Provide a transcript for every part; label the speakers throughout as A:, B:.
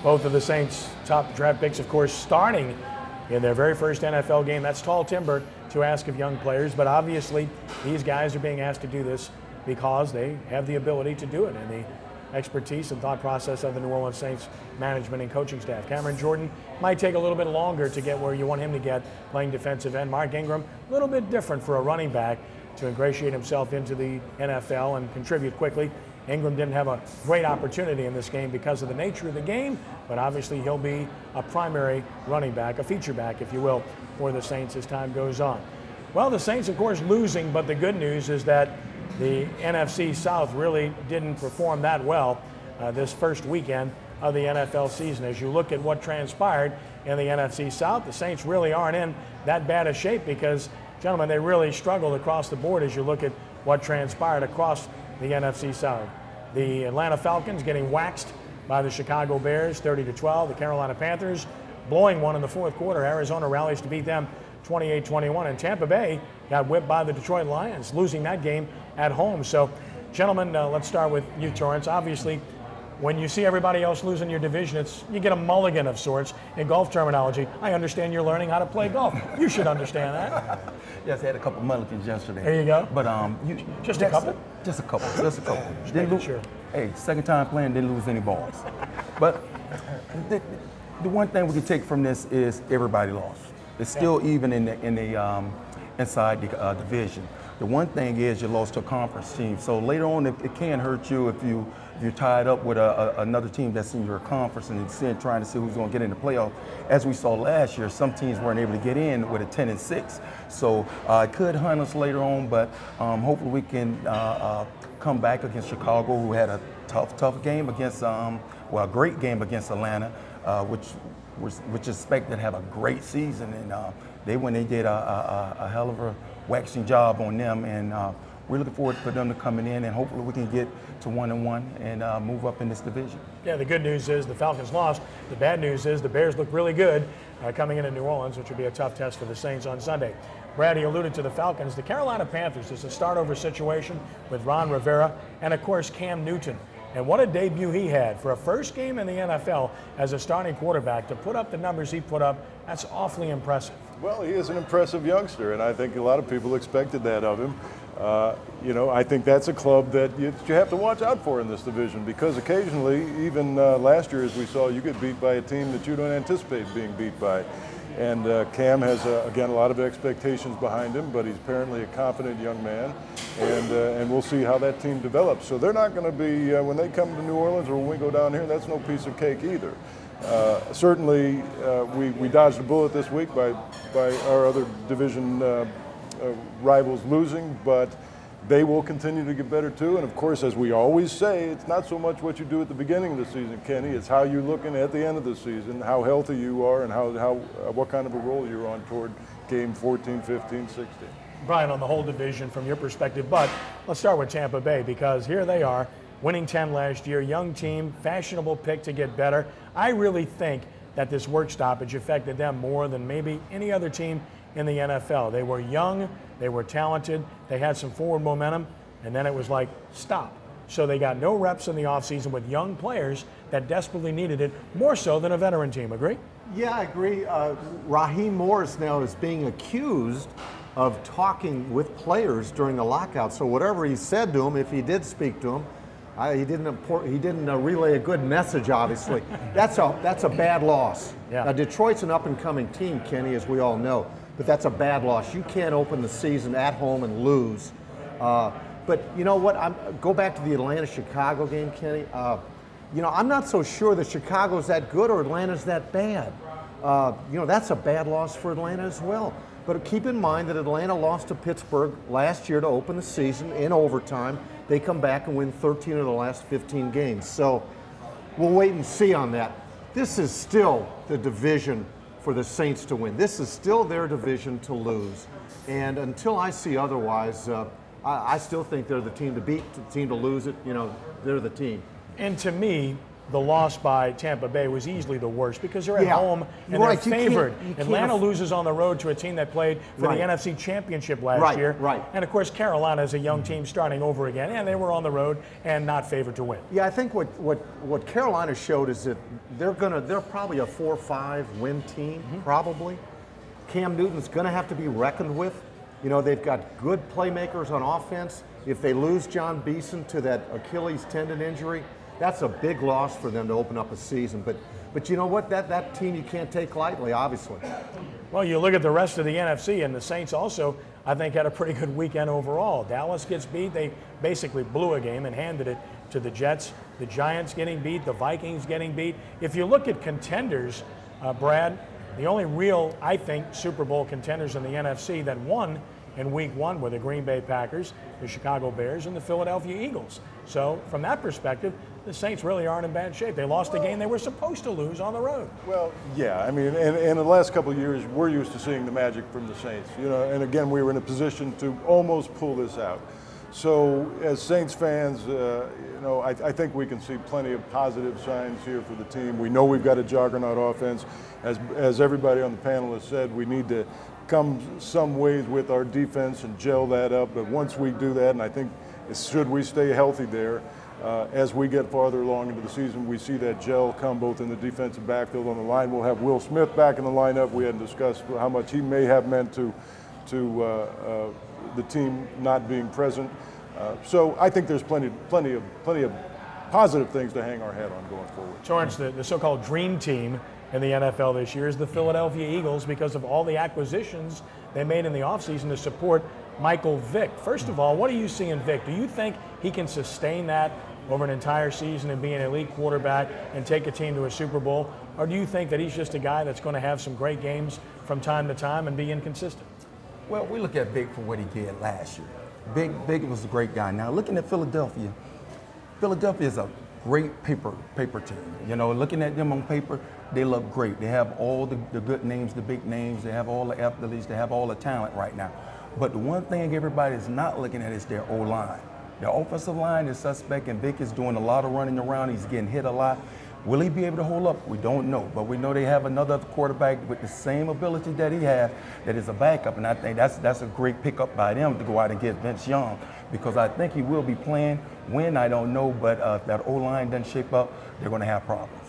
A: Both of the Saints' top draft picks, of course, starting in their very first NFL game. That's tall timber to ask of young players, but obviously these guys are being asked to do this because they have the ability to do it and the expertise and thought process of the New Orleans Saints management and coaching staff. Cameron Jordan might take a little bit longer to get where you want him to get playing defensive end. Mark Ingram, a little bit different for a running back to ingratiate himself into the NFL and contribute quickly. Ingram didn't have a great opportunity in this game because of the nature of the game, but obviously he'll be a primary running back, a feature back, if you will, for the Saints as time goes on. Well, the Saints, of course, losing, but the good news is that the NFC South really didn't perform that well this first weekend of the NFL season. As you look at what transpired in the NFC South, the Saints really aren't in that bad a shape because, gentlemen, they really struggled across the board as you look at what transpired across the NFC South. The Atlanta Falcons getting waxed by the Chicago Bears 30-12. The Carolina Panthers blowing one in the fourth quarter. Arizona rallies to beat them 28-21. And Tampa Bay got whipped by the Detroit Lions, losing that game at home. So, gentlemen, let's start with you, Torrance. Obviously, when you see everybody else losing your division, you get a mulligan of sorts in golf terminology. I understand you're learning how to play golf. You should understand that.
B: Yes, I had a couple mulligans yesterday.
A: There you go.
B: But
A: just a couple?
B: Just a couple. Just a couple.
A: Didn't sure.
B: Hey, second time playing, didn't lose any balls. But the one thing we can take from this is everybody lost. It's still even in the inside the division. The one thing is you lost to a conference team. So later on, it can hurt you if you're tied up with another team that's in your conference and trying to see who's going to get in the playoff. As we saw last year, some teams weren't able to get in with a 10-6. So it could hunt us later on, but hopefully we can come back against Chicago, who had a tough game against, a great game against Atlanta, which is expected to have a great season. And they did a hell of a waxing job on them, and we're looking forward for them to coming in, and hopefully we can get to 1-1 and move up in this division.
A: Yeah, the good news is the Falcons lost. The bad news is the Bears look really good coming into New Orleans, which will be a tough test for the Saints on Sunday. Brad, he alluded to the Falcons. The Carolina Panthers is a start-over situation with Ron Rivera and, of course, Cam Newton. And what a debut he had for a first game in the NFL as a starting quarterback. To put up the numbers he put up, that's awfully impressive.
C: Well, he is an impressive youngster, and I think a lot of people expected that of him. I think that's a club that you have to watch out for in this division because occasionally, even last year as we saw, you get beat by a team that you don't anticipate being beat by. And Cam has, again, a lot of expectations behind him, but he's apparently a confident young man, and we'll see how that team develops. So they're not going to be, when they come to New Orleans or when we go down here, that's no piece of cake either. Certainly, we dodged a bullet this week by our other division rivals losing, but they will continue to get better too. And of course, as we always say, it's not so much what you do at the beginning of the season, Kenny. It's how you're looking at the end of the season, how healthy you are, and what kind of a role you're on toward game 14, 15, 16.
A: Brian, on the whole division from your perspective, but let's start with Tampa Bay because here they are, winning 10 last year, young team, fashionable pick to get better. I really think that this work stoppage affected them more than maybe any other team in the NFL. They were young, they were talented, they had some forward momentum, and then it was like, stop. So they got no reps in the offseason with young players that desperately needed it, more so than a veteran team. Agree?
D: Yeah, I agree. Raheem Morris now is being accused of talking with players during the lockout. So whatever he said to him, if he did speak to him, he didn't relay a good message, obviously. That's a bad loss.
A: Yeah.
D: Now, Detroit's an up-and-coming team, Kenny, as we all know, but that's a bad loss. You can't open the season at home and lose. But you know what? Go back to the Atlanta-Chicago game, Kenny. I'm not so sure that Chicago's that good or Atlanta's that bad. That's a bad loss for Atlanta as well. But keep in mind that Atlanta lost to Pittsburgh last year to open the season in overtime. They come back and win 13 of the last 15 games. So we'll wait and see on that. This is still the division for the Saints to win. This is still their division to lose. And until I see otherwise, I still think they're the team to beat, the team to lose it. They're the team.
A: And to me, the loss by Tampa Bay was easily the worst because they're at home and
D: right.
A: they're favored.
D: You can't
A: Atlanta loses on the road to a team that played for the NFC Championship last year.
D: Right.
A: And of course, Carolina is a young team starting over again, and they were on the road and not favored to win.
D: Yeah, I think what Carolina showed is that they're probably a 4 or 5 win team, probably. Cam Newton's going to have to be reckoned with. You know, they've got good playmakers on offense. If they lose John Beeson to that Achilles tendon injury, that's a big loss for them to open up a season. But you know what? That team you can't take lightly, obviously.
A: Well, you look at the rest of the NFC, and the Saints also, I think, had a pretty good weekend overall. Dallas gets beat. They basically blew a game and handed it to the Jets. The Giants getting beat. The Vikings getting beat. If you look at contenders, Brad, the only real, I think, Super Bowl contenders in the NFC that won in Week 1 were the Green Bay Packers, the Chicago Bears, and the Philadelphia Eagles. So from that perspective, the Saints really aren't in bad shape. They lost a game they were supposed to lose on the road.
C: Well, yeah, I mean, and in the last couple of years, we're used to seeing the magic from the Saints. You know, and again, we were in a position to almost pull this out. So as Saints fans, you know, I think we can see plenty of positive signs here for the team. We know we've got a juggernaut offense. As everybody on the panel has said, we need to come some ways with our defense and gel that up. But once we do that, and I think should we stay healthy there, as we get farther along into the season, we see that gel come both in the defensive backfield. On the line, we'll have Will Smith back in the lineup. We hadn't discussed how much he may have meant to the team not being present. So I think there's plenty of positive things to hang our hat on going forward.
A: Torrance, the so-called dream team in the NFL this year is the Philadelphia Eagles because of all the acquisitions they made in the offseason to support Michael Vick. First of all, what do you see in Vick? Do you think he can sustain that over an entire season and be an elite quarterback and take a team to a Super Bowl? Or do you think that he's just a guy that's going to have some great games from time to time and be inconsistent?
B: Well, we look at Vic for what he did last year. Big was a great guy. Now, looking at Philadelphia is a great paper team. You know, looking at them on paper, they look great. They have all the good names, the big names. They have all the athletes. They have all the talent right now. But the one thing everybody is not looking at is their O-line. Their offensive line is suspect, and Vic is doing a lot of running around. He's getting hit a lot. Will he be able to hold up? We don't know. But we know they have another quarterback with the same ability that he has that is a backup. And I think that's a great pickup by them to go out and get Vince Young, because I think he will be playing. When, I don't know. But if that O-line doesn't shape up, they're going to have problems.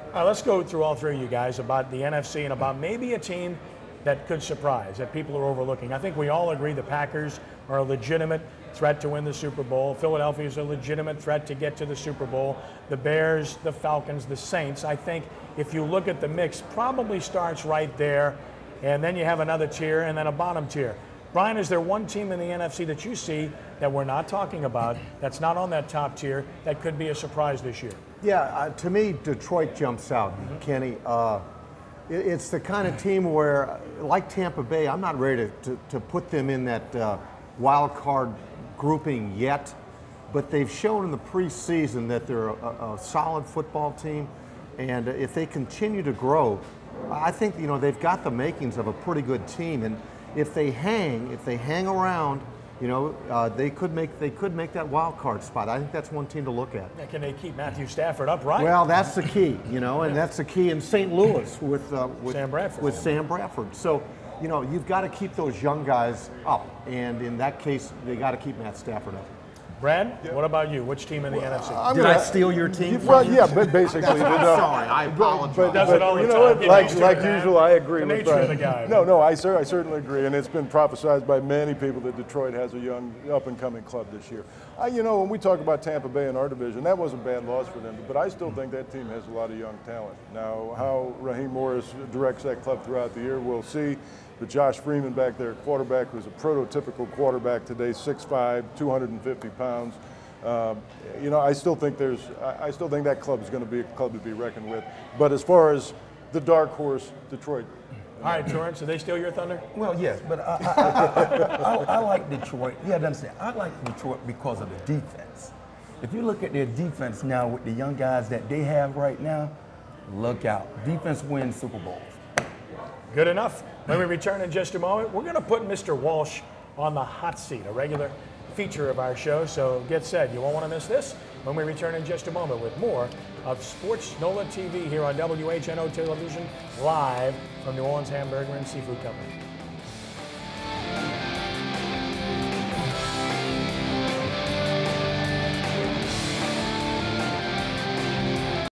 A: All right, let's go through all three of you guys about the NFC and about maybe a team that could surprise, that people are overlooking. I think we all agree the Packers are a legitimate threat to win the Super Bowl. Philadelphia is a legitimate threat to get to the Super Bowl. The Bears, the Falcons, the Saints, I think if you look at the mix, probably starts right there, and then you have another tier and then a bottom tier. Brian, is there one team in the NFC that you see that we're not talking about, that's not on that top tier, that could be a surprise this year?
D: Yeah, to me, Detroit jumps out, Kenny. It's the kind of team where, like Tampa Bay, I'm not ready to put them in that wild card grouping yet, but they've shown in the preseason that they're a solid football team, and if they continue to grow, I think they've got the makings of a pretty good team. And if they hang around, they could make that wild card spot. I think that's one team to look at.
A: Yeah, can they keep Matthew Stafford upright?
D: Well, that's the key, and that's the key in St. Louis with
A: Sam Bradford.
D: With Sam Bradford. So, you've got to keep those young guys up, and in that case, they got to keep Matt Stafford up.
A: Brad, what about you? Which team in the NFC?
D: Did I steal your team?
C: Well, yeah, but basically,
D: Sorry, I apologize.
C: But
A: Does it all the
C: you know
A: time.
C: what? Like usual, I agree
A: The
C: with
A: nature of
C: Brian.
A: the guy.
C: No, I certainly agree, and it's been prophesized by many people that Detroit has a young, up-and-coming club this year. When we talk about Tampa Bay in our division, that was a bad loss for them, but I still think that team has a lot of young talent. Now, how Raheem Morris directs that club throughout the year, we'll see. But Josh Freeman back there, quarterback, who's a prototypical quarterback today, 6'5", 250 pounds. I still think that club is going to be a club to be reckoned with. But as far as the dark horse, Detroit.
A: All right, Torrance, do they steal your thunder?
B: Well, yes, but I like Detroit. You have to understand, I like Detroit because of the defense. If you look at their defense now with the young guys that they have right now, look out. Defense wins Super Bowls.
A: Good enough. When we return in just a moment, we're going to put Mr. Walsh on the hot seat, a regular feature of our show, so get set. You won't want to miss this when we return in just a moment with more of Sports NOLA TV here on WHNO Television, live from New Orleans Hamburger and Seafood Company.